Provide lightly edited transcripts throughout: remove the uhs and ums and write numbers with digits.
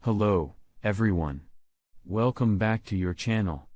Hello, everyone. Welcome back to your channel.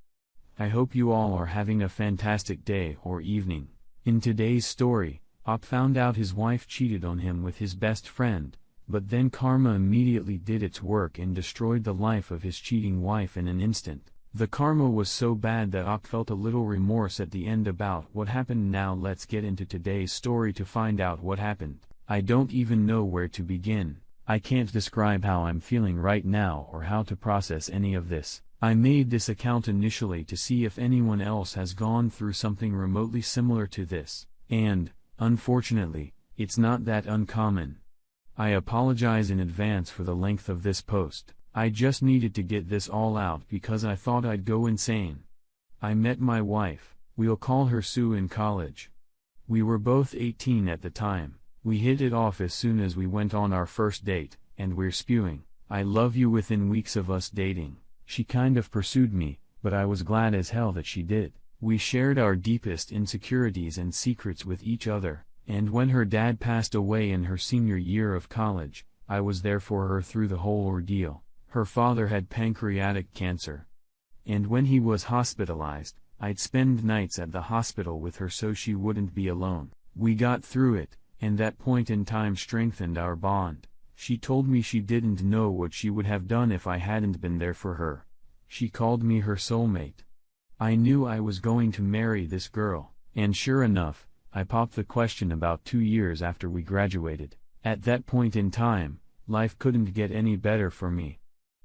I hope you all are having a fantastic day or evening. In today's story, Op found out his wife cheated on him with his best friend, but then karma immediately did its work and destroyed the life of his cheating wife in an instant. The karma was so bad that Op felt a little remorse at the end about what happened. Now let's get into today's story to find out what happened. I don't even know where to begin. I can't describe how I'm feeling right now or how to process any of this. I made this account initially to see if anyone else has gone through something remotely similar to this, and, unfortunately, it's not that uncommon. I apologize in advance for the length of this post. I just needed to get this all out because I thought I'd go insane. I met my wife, we'll call her Sue, in college. We were both 18 at the time. We hit it off as soon as we went on our first date, and we're spewing "I love you" within weeks of us dating. She kind of pursued me, but I was glad as hell that she did. We shared our deepest insecurities and secrets with each other, and when her dad passed away in her senior year of college, I was there for her through the whole ordeal. Her father had pancreatic cancer, and when he was hospitalized, I'd spend nights at the hospital with her so she wouldn't be alone. We got through it, and that point in time strengthened our bond. She told me she didn't know what she would have done if I hadn't been there for her. She called me her soulmate. I knew I was going to marry this girl, and sure enough, I popped the question about 2 years after we graduated. At that point in time, life couldn't get any better for me.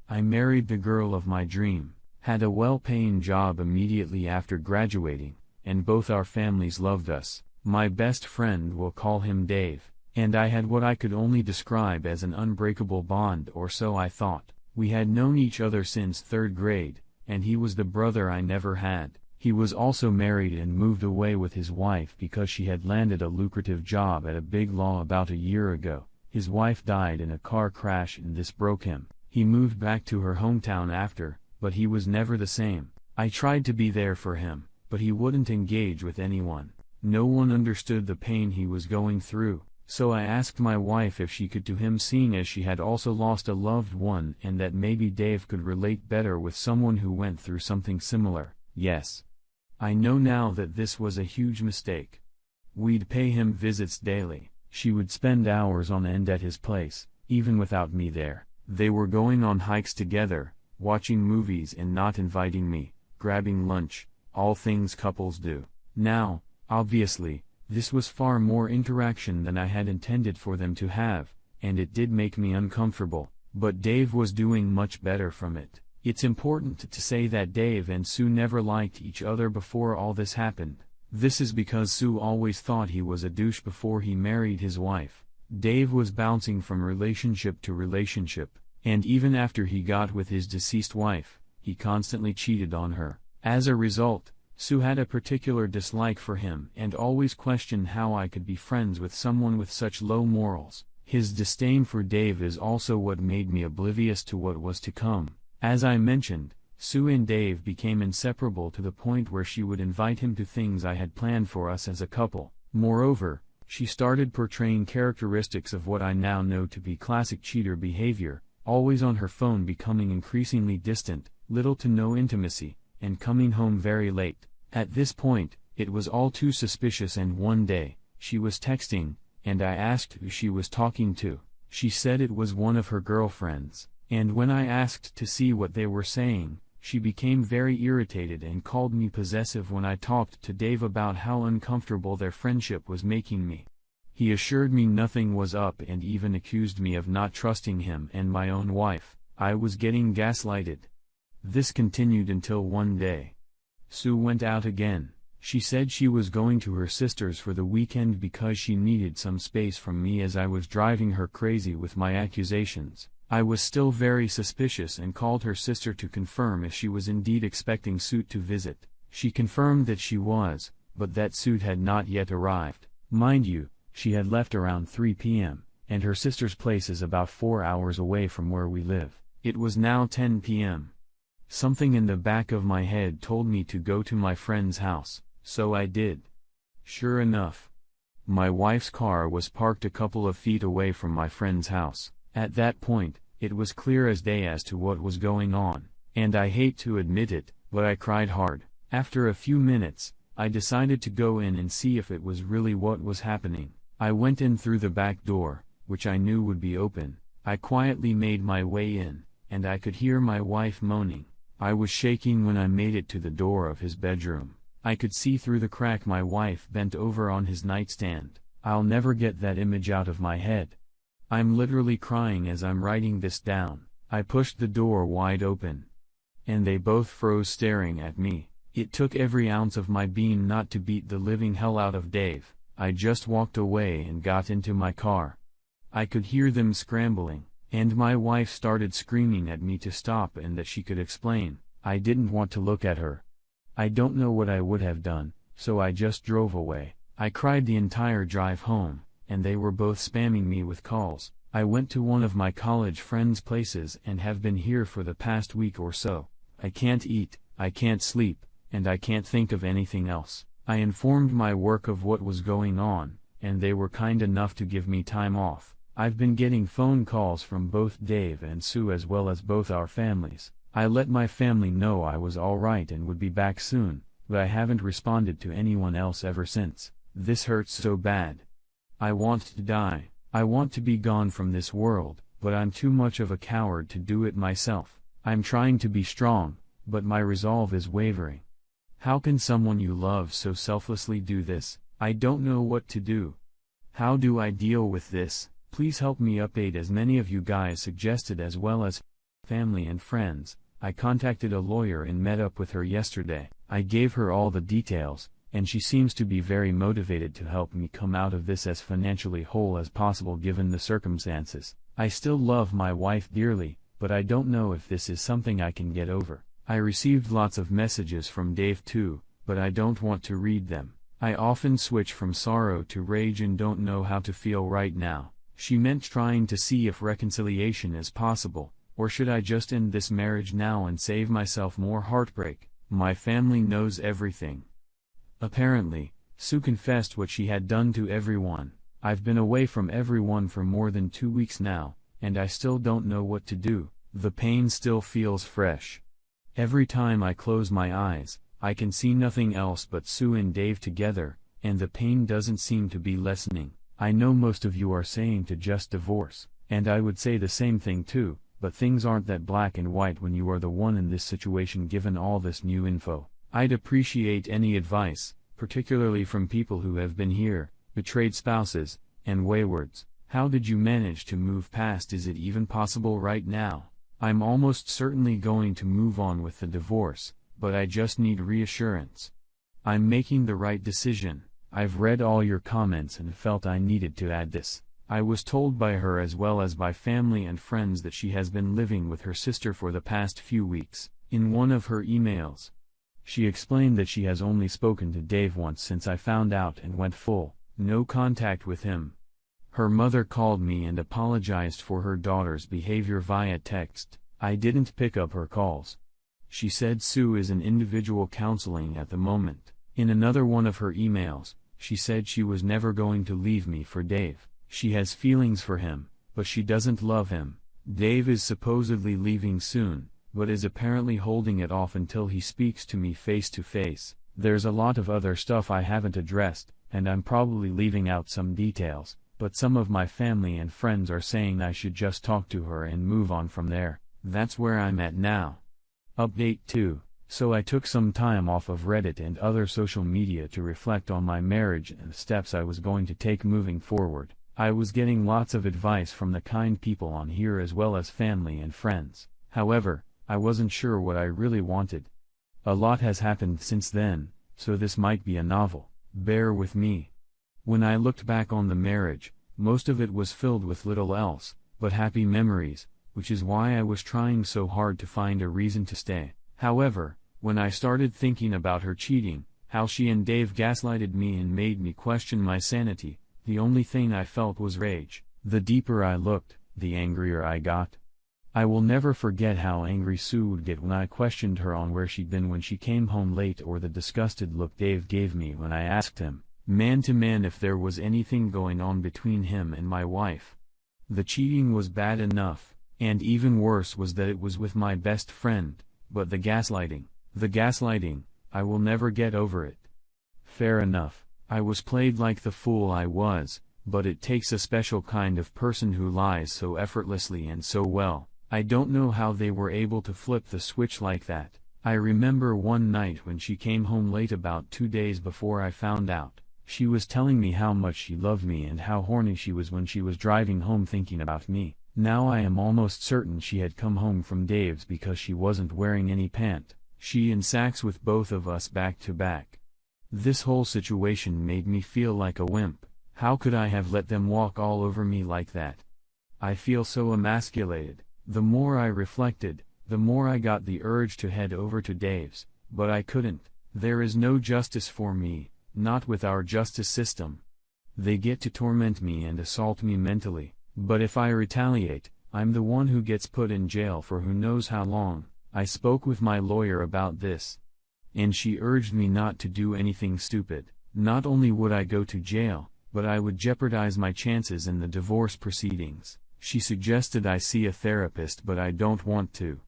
I married the girl of my dream, had a well-paying job immediately after graduating, and both our families loved us. My best friend, we'll call him Dave, and I had what I could only describe as an unbreakable bond, or so I thought. We had known each other since 3rd grade, and he was the brother I never had. He was also married and moved away with his wife because she had landed a lucrative job at a big law about a year ago. His wife died in a car crash and this broke him. He moved back to her hometown after, but he was never the same. I tried to be there for him, but he wouldn't engage with anyone. No one understood the pain he was going through, so I asked my wife if she could to him, seeing as she had also lost a loved one and that maybe Dave could relate better with someone who went through something similar. Yes. I know now that this was a huge mistake. We'd pay him visits daily. She would spend hours on end at his place, even without me there. They were going on hikes together, watching movies and not inviting me, grabbing lunch, all things couples do. Now, obviously, this was far more interaction than I had intended for them to have, and it did make me uncomfortable, but Dave was doing much better from it. It's important to say that Dave and Sue never liked each other before all this happened. This is because Sue always thought he was a douche before he married his wife. Dave was bouncing from relationship to relationship, and even after he got with his deceased wife, he constantly cheated on her. As a result, Sue had a particular dislike for him and always questioned how I could be friends with someone with such low morals. His disdain for Dave is also what made me oblivious to what was to come. As I mentioned, Sue and Dave became inseparable to the point where she would invite him to things I had planned for us as a couple. Moreover, she started portraying characteristics of what I now know to be classic cheater behavior, always on her phone, becoming increasingly distant, little to no intimacy, and coming home very late. At this point, it was all too suspicious, and one day, she was texting, and I asked who she was talking to. She said it was one of her girlfriends, and when I asked to see what they were saying, she became very irritated and called me possessive when I talked to Dave about how uncomfortable their friendship was making me. He assured me nothing was up and even accused me of not trusting him and my own wife. I was getting gaslighted. This continued until one day, Sue went out again. She said she was going to her sister's for the weekend because she needed some space from me, as I was driving her crazy with my accusations. I was still very suspicious and called her sister to confirm if she was indeed expecting Sue to visit. She confirmed that she was, but that Sue had not yet arrived. Mind you, she had left around 3 p.m., and her sister's place is about 4 hours away from where we live. It was now 10 p.m. Something in the back of my head told me to go to my friend's house, so I did. Sure enough, my wife's car was parked a couple of feet away from my friend's house. At that point, It was clear as day as to what was going on, and I hate to admit it, but I cried hard. After a few minutes, I decided to go in and see if it was really what was happening. I went in through the back door, which I knew would be open. I quietly made my way in, and I could hear my wife moaning. I was shaking when I made it to the door of his bedroom. I could see through the crack my wife bent over on his nightstand. I'll never get that image out of my head. I'm literally crying as I'm writing this down. I pushed the door wide open, and they both froze staring at me. It took every ounce of my being not to beat the living hell out of Dave. I just walked away and got into my car. I could hear them scrambling, and my wife started screaming at me to stop and that she could explain. I didn't want to look at her. I don't know what I would have done, so I just drove away. I cried the entire drive home, and they were both spamming me with calls. I went to one of my college friends' places and have been here for the past week or so. I can't eat, I can't sleep, and I can't think of anything else. I informed my work of what was going on, and they were kind enough to give me time off. I've been getting phone calls from both Dave and Sue as well as both our families. I let my family know I was alright and would be back soon, but I haven't responded to anyone else ever since. This hurts so bad. I want to die. I want to be gone from this world, but I'm too much of a coward to do it myself. I'm trying to be strong, but my resolve is wavering. How can someone you love so selflessly do this? I don't know what to do. How do I deal with this? Please help me update as many of you guys suggested as well as family and friends. I contacted a lawyer and met up with her yesterday. I gave her all the details, and she seems to be very motivated to help me come out of this as financially whole as possible given the circumstances. I still love my wife dearly, but I don't know if this is something I can get over. I received lots of messages from Dave too, but I don't want to read them. I often switch from sorrow to rage and don't know how to feel right now. She meant trying to see if reconciliation is possible, or should I just end this marriage now and save myself more heartbreak? My family knows everything. Apparently, Sue confessed what she had done to everyone. I've been away from everyone for more than 2 weeks now, and I still don't know what to do. The pain still feels fresh. Every time I close my eyes, I can see nothing else but Sue and Dave together, and the pain doesn't seem to be lessening. I know most of you are saying to just divorce, and I would say the same thing too, but things aren't that black and white when you are the one in this situation given all this new info. I'd appreciate any advice, particularly from people who have been here, betrayed spouses, and waywards. How did you manage to move past? Is it even possible right now? I'm almost certainly going to move on with the divorce, but I just need reassurance. I'm making the right decision. I've read all your comments and felt I needed to add this. I was told by her as well as by family and friends that she has been living with her sister for the past few weeks. In one of her emails, she explained that she has only spoken to Dave once since I found out and went full, no contact with him. Her mother called me and apologized for her daughter's behavior via text. I didn't pick up her calls. She said Sue is in individual counseling at the moment. In another one of her emails, she said she was never going to leave me for Dave. She has feelings for him, but she doesn't love him. Dave is supposedly leaving soon, but is apparently holding it off until he speaks to me face to face. There's a lot of other stuff I haven't addressed, and I'm probably leaving out some details, but some of my family and friends are saying I should just talk to her and move on from there. That's where I'm at now. Update 2. So I took some time off of Reddit and other social media to reflect on my marriage and the steps I was going to take moving forward. I was getting lots of advice from the kind people on here as well as family and friends. However, I wasn't sure what I really wanted. A lot has happened since then, so this might be a novel. Bear with me. When I looked back on the marriage, most of it was filled with little else but happy memories, which is why I was trying so hard to find a reason to stay. However, when I started thinking about her cheating, how she and Dave gaslighted me and made me question my sanity, the only thing I felt was rage. The deeper I looked, the angrier I got. I will never forget how angry Sue would get when I questioned her on where she'd been when she came home late, or the disgusted look Dave gave me when I asked him, man to man, if there was anything going on between him and my wife. The cheating was bad enough, And even worse was that it was with my best friend. But the gaslighting, I will never get over it. Fair enough, I was played like the fool I was, but it takes a special kind of person who lies so effortlessly and so well. I don't know how they were able to flip the switch like that. I remember one night when she came home late about 2 days before I found out. She was telling me how much she loved me and how horny she was when she was driving home thinking about me. Now I am almost certain she had come home from Dave's because she wasn't wearing any pant. She in sex with both of us back to back. This whole situation made me feel like a wimp. How could I have let them walk all over me like that? I feel so emasculated. The more I reflected, the more I got the urge to head over to Dave's, but I couldn't. There is no justice for me, not with our justice system. They get to torment me and assault me mentally, but if I retaliate, I'm the one who gets put in jail for who knows how long. I spoke with my lawyer about this, and she urged me not to do anything stupid. Not only would I go to jail, but I would jeopardize my chances in the divorce proceedings. She suggested I see a therapist, but I don't want to.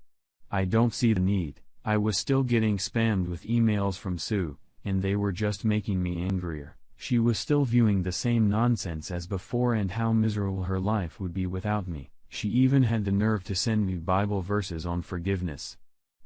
I don't see the need. I was still getting spammed with emails from Sue, and they were just making me angrier. She was still viewing the same nonsense as before and how miserable her life would be without me. She even had the nerve to send me Bible verses on forgiveness.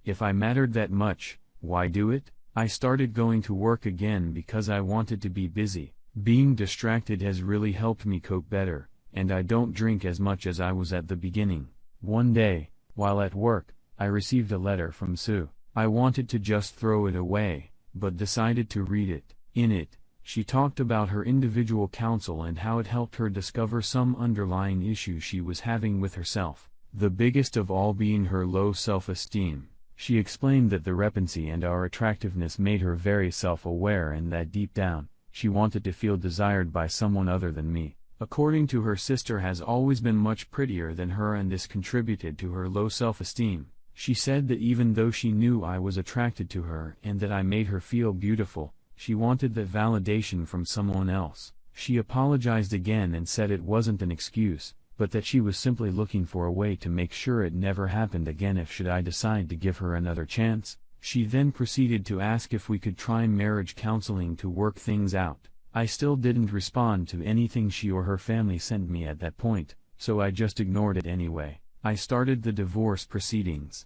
If I mattered that much, why do it? I started going to work again because I wanted to be busy. Being distracted has really helped me cope better, and I don't drink as much as I was at the beginning. One day, while at work, I received a letter from Sue. I wanted to just throw it away, but decided to read it. In it, she talked about her individual counsel and how it helped her discover some underlying issue she was having with herself, the biggest of all being her low self-esteem. She explained that the repentancy and our attractiveness made her very self-aware and that deep down, she wanted to feel desired by someone other than me. According to her sister has always been much prettier than her and this contributed to her low self-esteem. She said that even though she knew I was attracted to her and that I made her feel beautiful, she wanted that validation from someone else. She apologized again and said it wasn't an excuse, but that she was simply looking for a way to make sure it never happened again if should I decide to give her another chance. She then proceeded to ask if we could try marriage counseling to work things out. I still didn't respond to anything she or her family sent me at that point, so I just ignored it anyway. I started the divorce proceedings.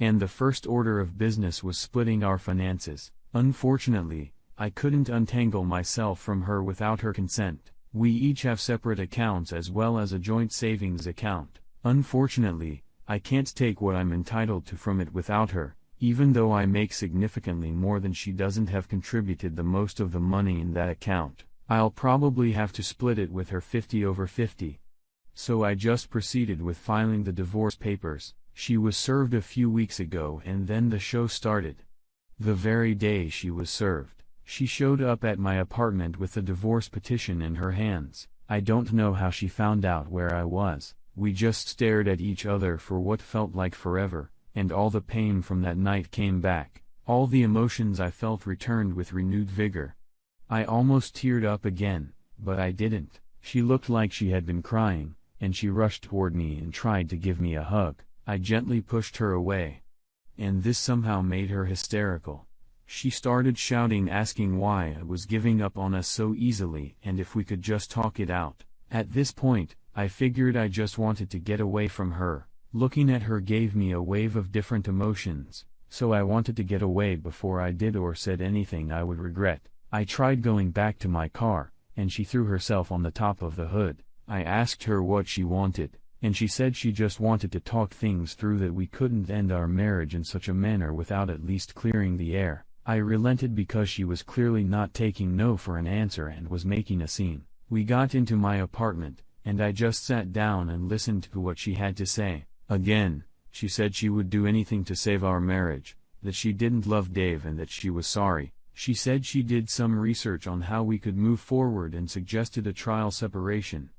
And the first order of business was splitting our finances. Unfortunately, I couldn't untangle myself from her without her consent. We each have separate accounts as well as a joint savings account. Unfortunately, I can't take what I'm entitled to from it without her. Even though I make significantly more than she doesn't have contributed the most of the money in that account. I'll probably have to split it with her 50/50. So I just proceeded with filing the divorce papers. She was served a few weeks ago and then the show started. The very day she was served, she showed up at my apartment with the divorce petition in her hands. I don't know how she found out where I was. We just stared at each other for what felt like forever, and all the pain from that night came back. All the emotions I felt returned with renewed vigor. I almost teared up again, but I didn't. She looked like she had been crying, and she rushed toward me and tried to give me a hug. I gently pushed her away. And this somehow made her hysterical. She started shouting, asking why I was giving up on us so easily and if we could just talk it out. At this point, I figured I just wanted to get away from her. Looking at her gave me a wave of different emotions, so I wanted to get away before I did or said anything I would regret. I tried going back to my car, and she threw herself on the top of the hood. I asked her what she wanted, and she said she just wanted to talk things through, that we couldn't end our marriage in such a manner without at least clearing the air. I relented because she was clearly not taking no for an answer and was making a scene. We got into my apartment, and I just sat down and listened to what she had to say. Again, she said she would do anything to save our marriage, that she didn't love Dave and that she was sorry. She said she did some research on how we could move forward and suggested a trial separation.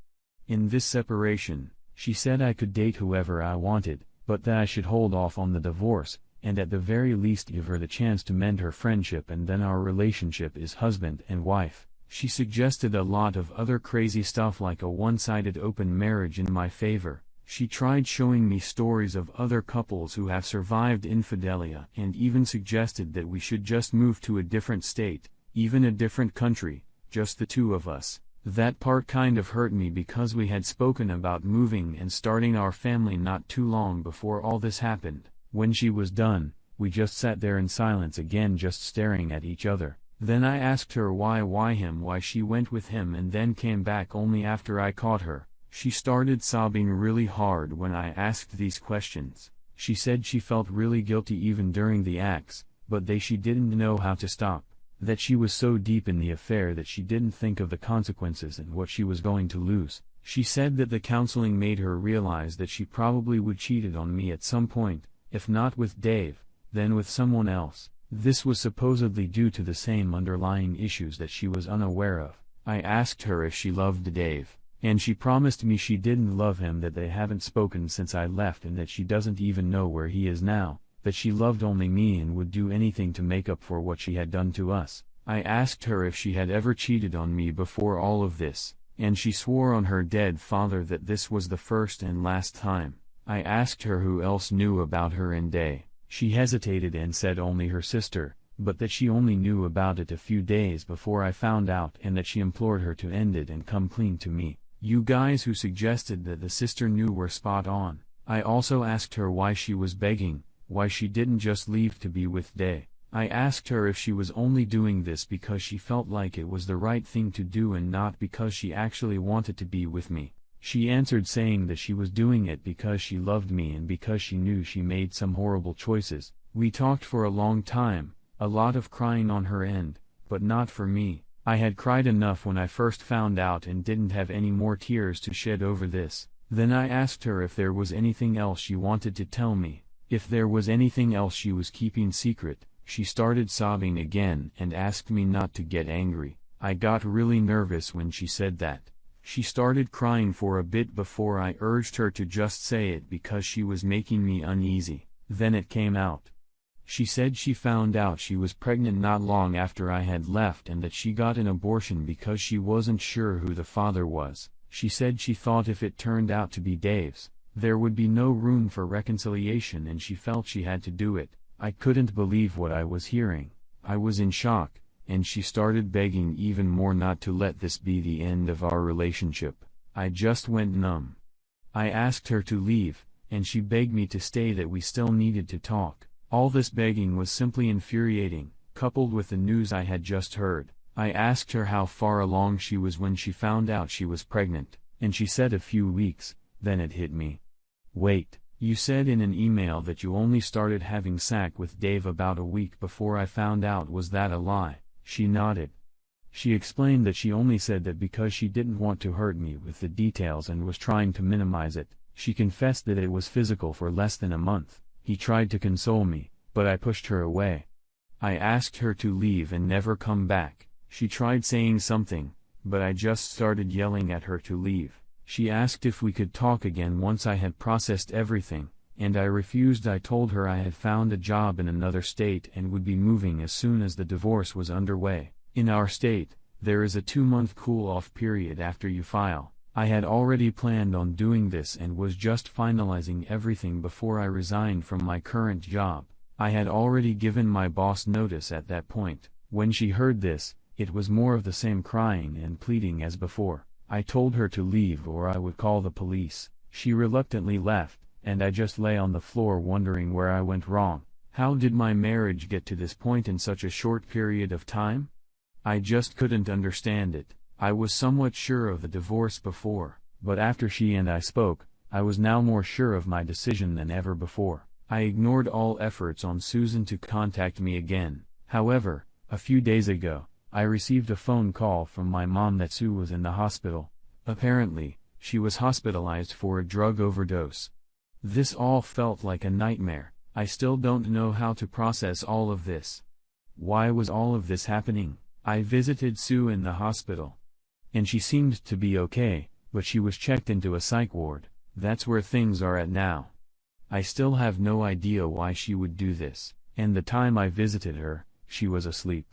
In this separation, she said I could date whoever I wanted, but that I should hold off on the divorce, and at the very least give her the chance to mend her friendship, and then our relationship is husband and wife. She suggested a lot of other crazy stuff like a one-sided open marriage in my favor. She tried showing me stories of other couples who have survived infidelity and even suggested that we should just move to a different state, even a different country, just the two of us. That part kind of hurt me because we had spoken about moving and starting our family not too long before all this happened. When she was done, we just sat there in silence again, just staring at each other. Then I asked her why she went with him, and then came back only after I caught her. She started sobbing really hard when I asked these questions. She said she felt really guilty even during the acts, but she didn't know how to stop. That she was so deep in the affair that she didn't think of the consequences and what she was going to lose. She said that the counseling made her realize that she probably would cheated on me at some point, if not with Dave, then with someone else. This was supposedly due to the same underlying issues that she was unaware of. I asked her if she loved Dave, and she promised me she didn't love him, that they haven't spoken since I left, and that she doesn't even know where he is now, that she loved only me and would do anything to make up for what she had done to us. I asked her if she had ever cheated on me before all of this, and she swore on her dead father that this was the first and last time. I asked her who else knew about her and Day. She hesitated and said only her sister, but that she only knew about it a few days before I found out, and that she implored her to end it and come clean to me. You guys who suggested that the sister knew were spot on. I also asked her why she was begging, why she didn't just leave to be with Day. I asked her if she was only doing this because she felt like it was the right thing to do and not because she actually wanted to be with me. She answered saying that she was doing it because she loved me and because she knew she made some horrible choices. We talked for a long time, a lot of crying on her end, but not for me. I had cried enough when I first found out and didn't have any more tears to shed over this. Then I asked her if there was anything else she wanted to tell me, if there was anything else she was keeping secret. She started sobbing again and asked me not to get angry. I got really nervous when she said that. She started crying for a bit before I urged her to just say it because she was making me uneasy. Then it came out. She said she found out she was pregnant not long after I had left and that she got an abortion because she wasn't sure who the father was. She said she thought if it turned out to be Dave's, there would be no room for reconciliation and she felt she had to do it. I couldn't believe what I was hearing. I was in shock, and she started begging even more not to let this be the end of our relationship. I just went numb. I asked her to leave, and she begged me to stay, that we still needed to talk. All this begging was simply infuriating, coupled with the news I had just heard. I asked her how far along she was when she found out she was pregnant, and she said a few weeks. Then it hit me. Wait, you said in an email that you only started having sex with Dave about a week before I found out. Was that a lie? She nodded. She explained that she only said that because she didn't want to hurt me with the details and was trying to minimize it. She confessed that it was physical for less than a month. He tried to console me, but I pushed her away. I asked her to leave and never come back. She tried saying something, but I just started yelling at her to leave. She asked if we could talk again once I had processed everything, and I refused. I told her I had found a job in another state and would be moving as soon as the divorce was underway. In our state, there is a 2-month cool-off period after you file. I had already planned on doing this and was just finalizing everything before I resigned from my current job. I had already given my boss notice at that point. When she heard this, it was more of the same crying and pleading as before. I told her to leave or I would call the police. She reluctantly left, and I just lay on the floor wondering where I went wrong. How did my marriage get to this point in such a short period of time? I just couldn't understand it. I was somewhat sure of the divorce before, but after she and I spoke, I was now more sure of my decision than ever before. I ignored all efforts on Susan to contact me again. However, a few days ago, I received a phone call from my mom that Sue was in the hospital. Apparently, she was hospitalized for a drug overdose. This all felt like a nightmare. I still don't know how to process all of this. Why was all of this happening? I visited Sue in the hospital, and she seemed to be okay, but she was checked into a psych ward. That's where things are at now. I still have no idea why she would do this, and the time I visited her, she was asleep.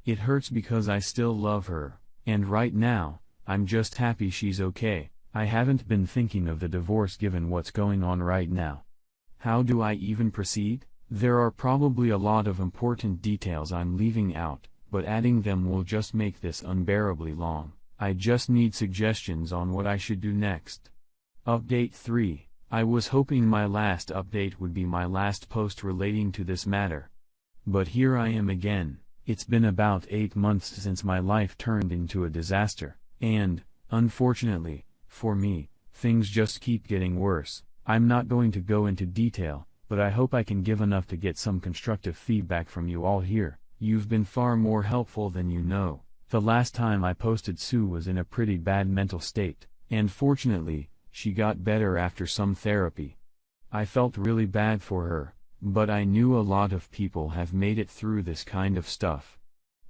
It hurts because I still love her, and right now, I'm just happy she's okay. I haven't been thinking of the divorce given what's going on right now. How do I even proceed? There are probably a lot of important details I'm leaving out, but adding them will just make this unbearably long. I just need suggestions on what I should do next. Update 3. I was hoping my last update would be my last post relating to this matter. But here I am again. It's been about 8 months since my life turned into a disaster, and, unfortunately, for me, things just keep getting worse. I'm not going to go into detail, but I hope I can give enough to get some constructive feedback from you all here. You've been far more helpful than you know. The last time I posted, Sue was in a pretty bad mental state, and fortunately, she got better after some therapy. I felt really bad for her, but I knew a lot of people have made it through this kind of stuff.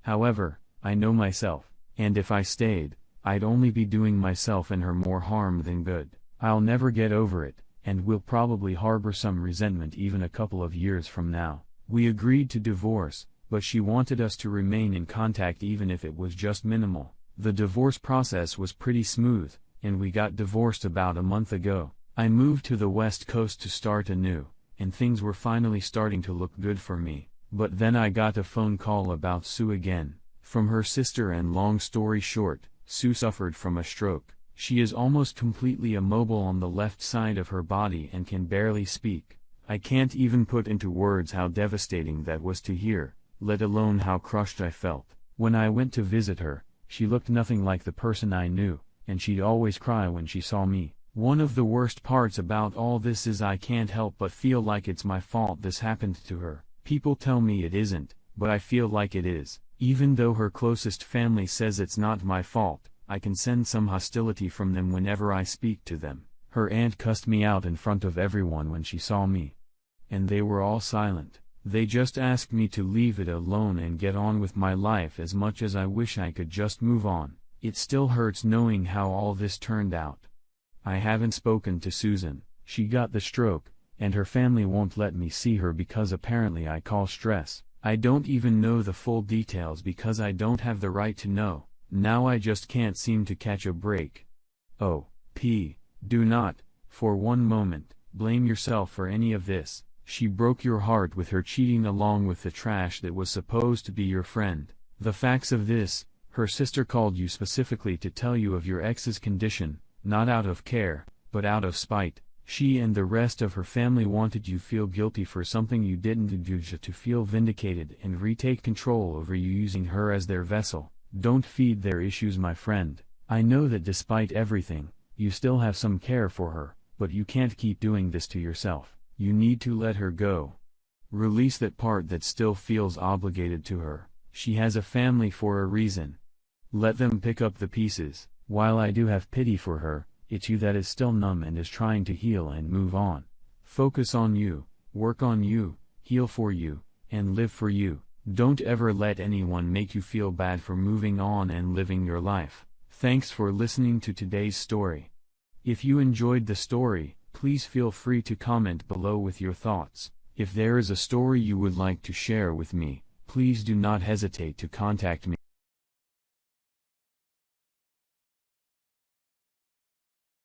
However, I know myself, and if I stayed, I'd only be doing myself and her more harm than good. I'll never get over it, and will probably harbor some resentment even a couple of years from now. We agreed to divorce, but she wanted us to remain in contact even if it was just minimal. The divorce process was pretty smooth, and we got divorced about a month ago. I moved to the West Coast to start anew, and things were finally starting to look good for me. But then I got a phone call about Sue again, from her sister, and long story short, Sue suffered from a stroke. She is almost completely immobile on the left side of her body and can barely speak. I can't even put into words how devastating that was to hear, let alone how crushed I felt. When I went to visit her, she looked nothing like the person I knew, and she'd always cry when she saw me. One of the worst parts about all this is I can't help but feel like it's my fault this happened to her. People tell me it isn't, but I feel like it is. Even though her closest family says it's not my fault, I can sense some hostility from them whenever I speak to them. Her aunt cussed me out in front of everyone when she saw me. And they were all silent. They just asked me to leave it alone and get on with my life. As much as I wish I could just move on, it still hurts knowing how all this turned out. I haven't spoken to Susan. She got the stroke, and her family won't let me see her because apparently I cause stress. I don't even know the full details because I don't have the right to know. Now I just can't seem to catch a break. Oh, do not, for one moment, blame yourself for any of this. She broke your heart with her cheating along with the trash that was supposed to be your friend. The facts of this: her sister called you specifically to tell you of your ex's condition, not out of care, but out of spite. She and the rest of her family wanted you to feel guilty for something you didn't do, to feel vindicated and retake control over you, using her as their vessel. Don't feed their issues, my friend. I know that despite everything, you still have some care for her, but you can't keep doing this to yourself. You need to let her go. Release that part that still feels obligated to her. She has a family for a reason. Let them pick up the pieces. While I do have pity for her, it's you that is still numb and is trying to heal and move on. Focus on you, work on you, heal for you, and live for you. Don't ever let anyone make you feel bad for moving on and living your life. Thanks for listening to today's story. If you enjoyed the story, please feel free to comment below with your thoughts. If there is a story you would like to share with me, please do not hesitate to contact me.